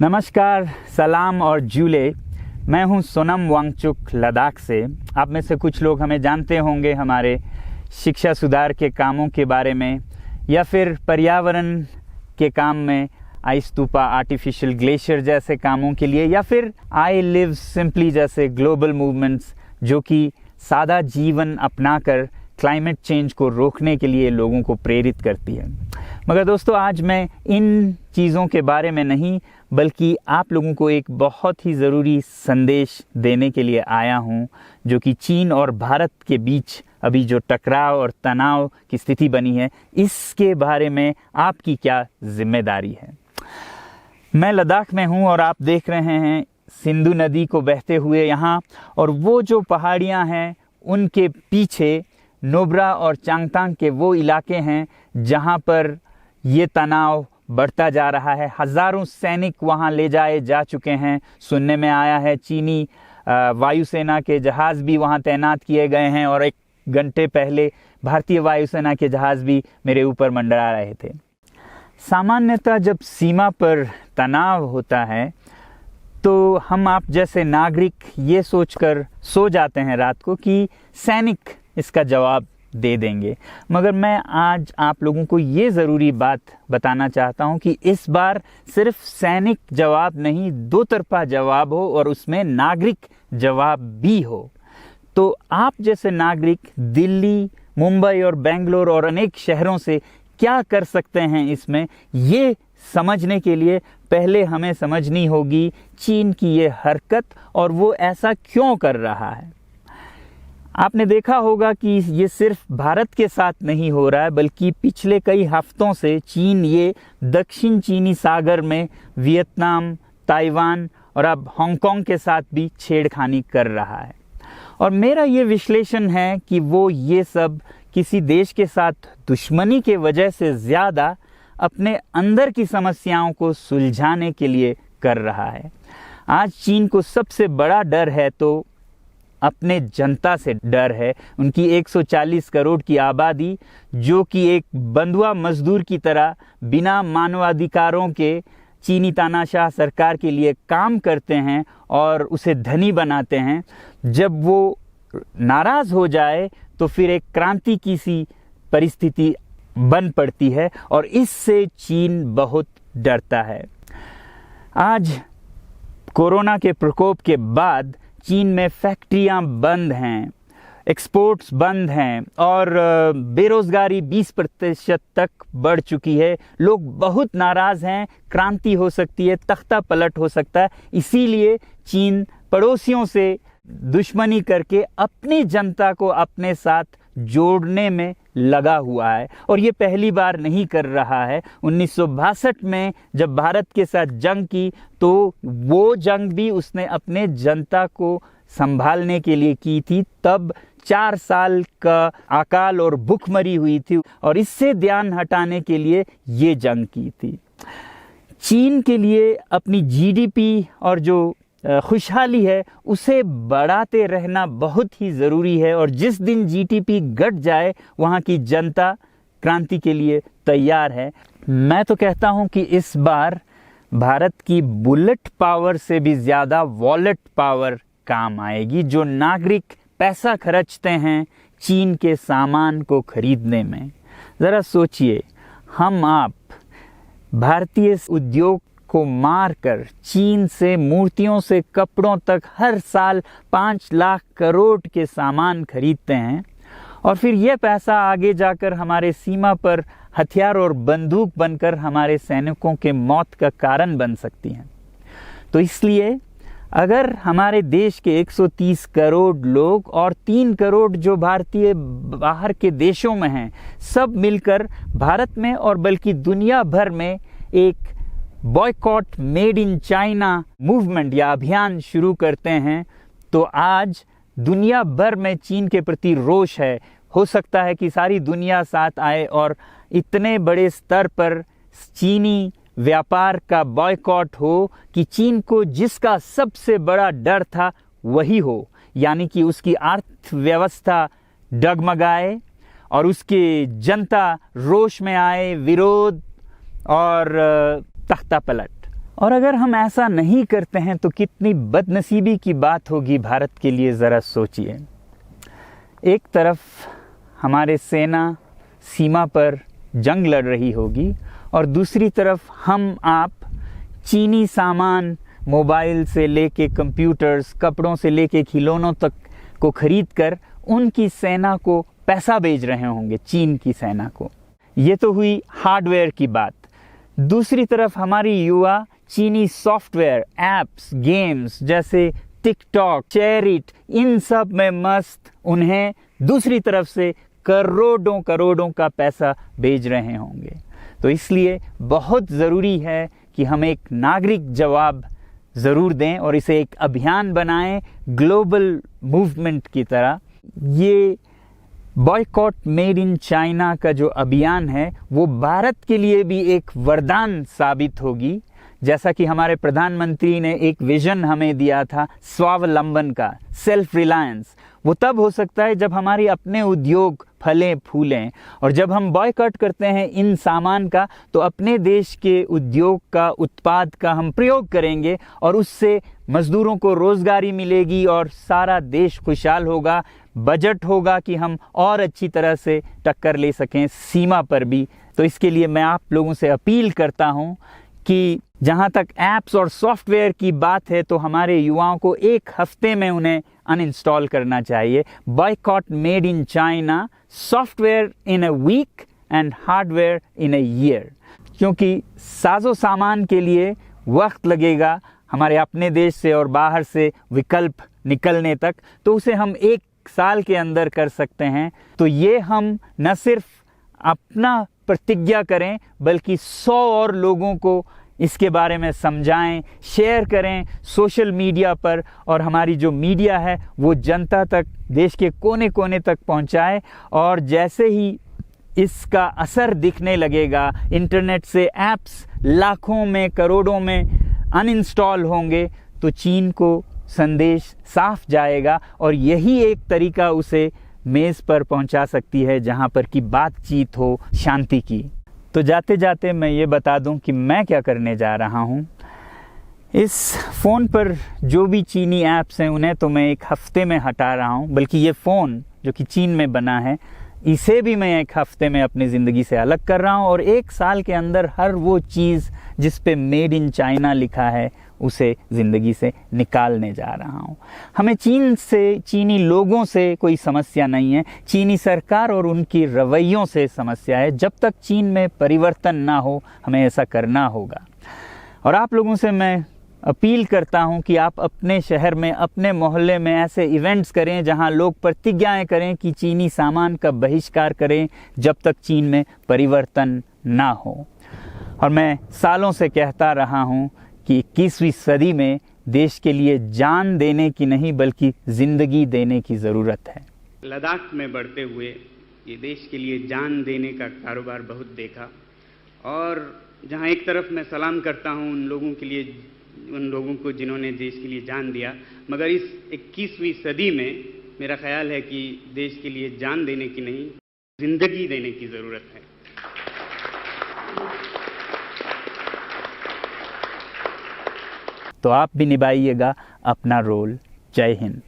नमस्कार, सलाम और जूले। मैं हूं सोनम वांगचुक लद्दाख से। आप में से कुछ लोग हमें जानते होंगे हमारे शिक्षा सुधार के कामों के बारे में, या फिर पर्यावरण के काम में आइस स्तूपा, आर्टिफिशियल ग्लेशियर जैसे कामों के लिए, या फिर आई लिव सिंपली जैसे ग्लोबल मूवमेंट्स जो कि सादा जीवन अपनाकर क्लाइमेट चेंज को रोकने के लिए लोगों को प्रेरित करती है। मगर दोस्तों, आज मैं इन चीज़ों के बारे में नहीं बल्कि आप लोगों को एक बहुत ही ज़रूरी संदेश देने के लिए आया हूं, जो कि चीन और भारत के बीच अभी जो टकराव और तनाव की स्थिति बनी है, इसके बारे में आपकी क्या जिम्मेदारी है। मैं लद्दाख में हूं और आप देख रहे हैं सिंधु नदी को बहते हुए यहाँ, और वो जो पहाड़ियाँ हैं उनके पीछे नुब्रा और चांगथांग के वो इलाके हैं जहाँ पर ये तनाव बढ़ता जा रहा है। हज़ारों सैनिक वहाँ ले जाए जा चुके हैं। सुनने में आया है चीनी वायुसेना के जहाज़ भी वहाँ तैनात किए गए हैं, और 1 घंटे पहले भारतीय वायुसेना के जहाज़ भी मेरे ऊपर मंडरा रहे थे। सामान्यतः जब सीमा पर तनाव होता है तो हम आप जैसे नागरिक ये सोचकर सो जाते हैं रात को कि सैनिक इसका जवाब दे देंगे। मगर मैं आज आप लोगों को ये ज़रूरी बात बताना चाहता हूँ कि इस बार सिर्फ सैनिक जवाब नहीं, दो तरफा जवाब हो और उसमें नागरिक जवाब भी हो। तो आप जैसे नागरिक दिल्ली, मुंबई और बेंगलोर और अनेक शहरों से क्या कर सकते हैं इसमें, ये समझने के लिए पहले हमें समझनी होगी चीन की ये हरकत और वो ऐसा क्यों कर रहा है। आपने देखा होगा कि ये सिर्फ भारत के साथ नहीं हो रहा है, बल्कि पिछले कई हफ्तों से चीन ये दक्षिण चीनी सागर में वियतनाम, ताइवान और अब हांगकांग के साथ भी छेड़खानी कर रहा है। और मेरा ये विश्लेषण है कि वो ये सब किसी देश के साथ दुश्मनी के वजह से ज़्यादा अपने अंदर की समस्याओं को सुलझाने के लिए कर रहा है। आज चीन को सबसे बड़ा डर है तो अपने जनता से डर है। उनकी 140 करोड़ की आबादी, जो कि एक बंधुआ मजदूर की तरह बिना मानवाधिकारों के चीनी तानाशाह सरकार के लिए काम करते हैं और उसे धनी बनाते हैं। जब वो नाराज़ हो जाए तो फिर एक क्रांति की सी परिस्थिति बन पड़ती है, और इससे चीन बहुत डरता है। आज कोरोना के प्रकोप के बाद चीन में फैक्ट्रियां बंद हैं, एक्सपोर्ट्स बंद हैं और बेरोज़गारी 20% तक बढ़ चुकी है। लोग बहुत नाराज़ हैं, क्रांति हो सकती है, तख्ता पलट हो सकता है। इसीलिए चीन पड़ोसियों से दुश्मनी करके अपनी जनता को अपने साथ जोड़ने में लगा हुआ है, और ये पहली बार नहीं कर रहा है। 1962 में जब भारत के साथ जंग की तो वो जंग भी उसने अपने जनता को संभालने के लिए की थी। तब 4 साल का अकाल और भूखमरी हुई थी, और इससे ध्यान हटाने के लिए ये जंग की थी। चीन के लिए अपनी जीडीपी और जो खुशहाली है उसे बढ़ाते रहना बहुत ही ज़रूरी है, और जिस दिन जीडीपी घट जाए वहाँ की जनता क्रांति के लिए तैयार है। मैं तो कहता हूँ कि इस बार भारत की बुलेट पावर से भी ज़्यादा वॉलेट पावर काम आएगी। जो नागरिक पैसा खर्चते हैं चीन के सामान को खरीदने में, ज़रा सोचिए, हम आप भारतीय उद्योग को मारकर चीन से मूर्तियों से कपड़ों तक हर साल 5 लाख करोड़ के सामान खरीदते हैं, और फिर यह पैसा आगे जाकर हमारे सीमा पर हथियार और बंदूक बनकर हमारे सैनिकों के मौत का कारण बन सकती हैं। तो इसलिए अगर हमारे देश के 130 करोड़ लोग और 3 करोड़ जो भारतीय बाहर के देशों में हैं, सब मिलकर भारत में और बल्कि दुनिया भर में एक boycott made in China movement या अभियान शुरू करते हैं, तो आज दुनिया भर में चीन के प्रति रोष है। हो सकता है कि सारी दुनिया साथ आए और इतने बड़े स्तर पर चीनी व्यापार का बॉयकॉट हो कि चीन को जिसका सबसे बड़ा डर था वही हो, यानी कि उसकी अर्थव्यवस्था डगमगाए और उसकी जनता रोष में आए, विरोध और तख्ता पलट। और अगर हम ऐसा नहीं करते हैं तो कितनी बदनसीबी की बात होगी भारत के लिए, ज़रा सोचिए। एक तरफ हमारे सेना सीमा पर जंग लड़ रही होगी और दूसरी तरफ हम आप चीनी सामान, मोबाइल से लेके कंप्यूटर्स, कपड़ों से लेके खिलौनों तक को खरीद कर उनकी सेना को पैसा भेज रहे होंगे, चीन की सेना को। ये तो हुई हार्डवेयर की बात। दूसरी तरफ हमारी युवा चीनी सॉफ्टवेयर, एप्स, गेम्स जैसे टिकटॉक, शेयरिट, इन सब में मस्त, उन्हें दूसरी तरफ से करोड़ों करोड़ों का पैसा भेज रहे होंगे। तो इसलिए बहुत ज़रूरी है कि हम एक नागरिक जवाब ज़रूर दें और इसे एक अभियान बनाएं, ग्लोबल मूवमेंट की तरह। ये बॉयकॉट मेड इन चाइना का जो अभियान है वो भारत के लिए भी एक वरदान साबित होगी। जैसा कि हमारे प्रधानमंत्री ने एक विजन हमें दिया था स्वावलंबन का, सेल्फ रिलायंस, वो तब हो सकता है जब हमारे अपने उद्योग फलें फूलें। और जब हम बॉयकॉट करते हैं इन सामान का तो अपने देश के उद्योग का, उत्पाद का हम प्रयोग करेंगे और उससे मजदूरों को रोजगारी मिलेगी और सारा देश खुशहाल होगा। बजट होगा कि हम और अच्छी तरह से टक्कर ले सकें सीमा पर भी। तो इसके लिए मैं आप लोगों से अपील करता हूं कि जहां तक ऐप्स और सॉफ्टवेयर की बात है तो हमारे युवाओं को एक हफ्ते में उन्हें अनइंस्टॉल करना चाहिए। Boycott made in China, software in a week and hardware in a year. क्योंकि साजो सामान के लिए वक्त लगेगा हमारे अपने देश से और बाहर से विकल्प निकलने तक, तो उसे हम 1 साल के अंदर कर सकते हैं। तो ये हम न सिर्फ अपना प्रतिज्ञा करें बल्कि 100 और लोगों को इसके बारे में समझाएं, शेयर करें सोशल मीडिया पर, और हमारी जो मीडिया है वो जनता तक, देश के कोने कोने तक पहुंचाए। और जैसे ही इसका असर दिखने लगेगा, इंटरनेट से ऐप्स लाखों में, करोड़ों में अनइंस्टॉल होंगे, तो चीन को संदेश साफ जाएगा और यही एक तरीका उसे मेज़ पर पहुंचा सकती है जहां पर कि बातचीत हो शांति की। तो जाते जाते मैं ये बता दूं कि मैं क्या करने जा रहा हूं। इस फ़ोन पर जो भी चीनी ऐप्स हैं उन्हें तो मैं 1 हफ्ते में हटा रहा हूं, बल्कि ये फ़ोन जो कि चीन में बना है इसे भी मैं 1 हफ्ते में अपनी ज़िंदगी से अलग कर रहा हूं। और 1 साल के अंदर हर वो चीज़ जिस पे मेड इन चाइना लिखा है उसे ज़िंदगी से निकालने जा रहा हूं। हमें चीन से, चीनी लोगों से कोई समस्या नहीं है, चीनी सरकार और उनकी रवैयों से समस्या है। जब तक चीन में परिवर्तन ना हो हमें ऐसा करना होगा। और आप लोगों से मैं अपील करता हूं कि आप अपने शहर में, अपने मोहल्ले में ऐसे इवेंट्स करें जहां लोग प्रतिज्ञाएं करें कि चीनी सामान का बहिष्कार करें जब तक चीन में परिवर्तन ना हो। और मैं सालों से कहता रहा हूं कि 21वीं सदी में देश के लिए जान देने की नहीं बल्कि ज़िंदगी देने की ज़रूरत है। लद्दाख में बढ़ते हुए ये देश के लिए जान देने का कारोबार बहुत देखा, और जहां एक तरफ मैं सलाम करता हूं उन लोगों के लिए, उन लोगों को जिन्होंने देश के लिए जान दिया, मगर इस 21वीं सदी में मेरा ख्याल है कि देश के लिए जान देने की नहीं, ज़िंदगी देने की ज़रूरत है। तो आप भी निभाइएगा अपना रोल। जय हिंद।